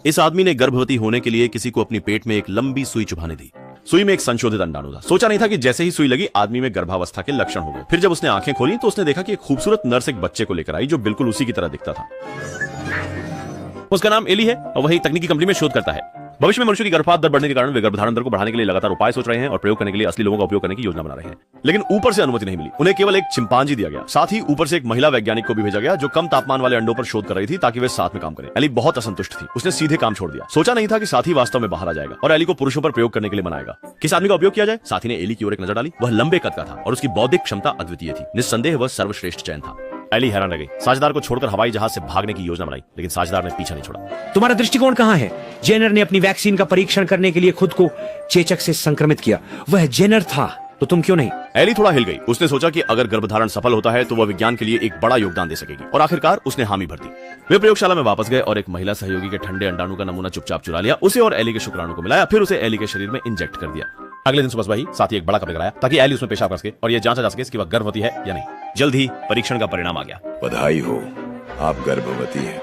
इस आदमी ने गर्भवती होने के लिए किसी को अपनी पेट में एक लंबी सुई चुभाने दी। सुई में एक संशोधित अंडाणु था। सोचा नहीं था कि जैसे ही सुई लगी आदमी में गर्भावस्था के लक्षण हो गए। फिर जब उसने आंखें खोली तो उसने देखा कि एक खूबसूरत नर्स एक बच्चे को लेकर आई जो बिल्कुल उसी की तरह दिखता था। उसका नाम एली है और वही तकनीकी कंपनी में शोध करता है। भविष्य में मनुष्य की गर्भपात दर बढ़ने के कारण वे गर्भधारण दर को बढ़ाने के लिए लगातार उपाय सोच रहे हैं और प्रयोग करने के लिए असली लोगों का उपयोग करने की योजना बना रहे हैं। लेकिन ऊपर से अनुमति नहीं मिली। उन्हें केवल एक चिंपांजी दिया गया। साथ ही ऊपर से एक महिला वैज्ञानिक को भी भेजा गया जो कम तापमान वाले अंडों पर शोध कर रही थी ताकि वे साथ में काम करें। एली बहुत असंतुष्ट थी। उसने सीधे काम छोड़ दिया। सोचा नहीं था कि साथी वास्तव में बाहर आ जाएगा और एली को पुरुषों पर प्रयोग करने के लिए बनाएगा। किस आदमी का उपयोग किया जाए? साथी ने एली की ओर एक नजर डाली। वह लंबे कद का था और उसकी बौद्धिक क्षमता अद्वितीय थी। निस्संदेह वह सर्वश्रेष्ठ चयन था। एली हैरान रह गई। साझेदार को छोड़कर हवाई जहाज से भागने की योजना बनाई, लेकिन साझेदार ने पीछा नहीं छोड़ा। तुम्हारा दृष्टिकोण कहां है? जेनर ने अपनी वैक्सीन का परीक्षण करने के लिए खुद को चेचक से संक्रमित किया। वह जेनर था तो तुम क्यों नहीं? एली थोड़ा हिल गई। उसने सोचा कि अगर गर्भधारण सफल होता है तो वह विज्ञान के लिए एक बड़ा योगदान दे सकेगी और आखिरकार उसने हामी भर दी। वे प्रयोगशाला में वापस गए और एक महिला सहयोगी के ठंडे अंडाणु का नमूना चुपचाप चुरा लिया। उसे और एली के शुक्राणु को मिलाया, फिर उसे एली के शरीर में इंजेक्ट कर दिया। अगले दिन सुबह ही साथी एक बड़ा कप लेकर आया ताकि एली उसमें पेशाब कर सके और यह जांचा जा सके कि वह गर्भवती है या नहीं। जल्द ही परीक्षण का परिणाम आ गया। बधाई हो, आप गर्भवती हैं।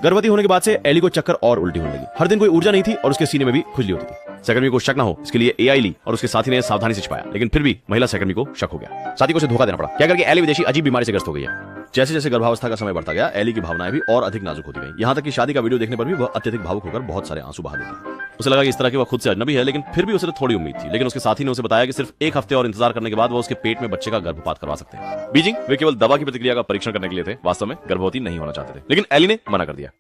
गर्भवती होने के बाद से एली को चक्कर और उल्टी होने लगी। हर दिन कोई ऊर्जा नहीं थी और उसके सीने में भी खुजली होती थी। सहकर्मी को शक न हो इसके लिए एआई ली और उसके साथी ने सावधानी से छिपाया, लेकिन फिर भी महिला सहकर्मी को शक हो गया। साथी को उसे धोखा देना पड़ा। क्या करके एली विदेशी अजीब बीमारी से ग्रस्त हो गई है। जैसे जैसे गर्भावस्था का समय बढ़ता गया एली की भावनाएं भी और अधिक नाजुक होती गई। यहाँ तक कि शादी का वीडियो देखने पर भी वह अत्यधिक भावुक होकर बहुत सारे आंसू बहा देती। उसे लगा कि इस तरह की वह खुद से अजनबी है, लेकिन फिर भी उसे थोड़ी उम्मीद थी। लेकिन उसके साथी ने उसे बताया कि सिर्फ एक हफ्ते और इंतजार करने के बाद वो उसके पेट में बच्चे का गर्भपात करवा सकते हैं। बीजिंग वे केवल दवा की प्रतिक्रिया का परीक्षण करने के लिए थे, वास्तव में गर्भवती नहीं होना चाहते थे। लेकिन एली ने मना कर दिया।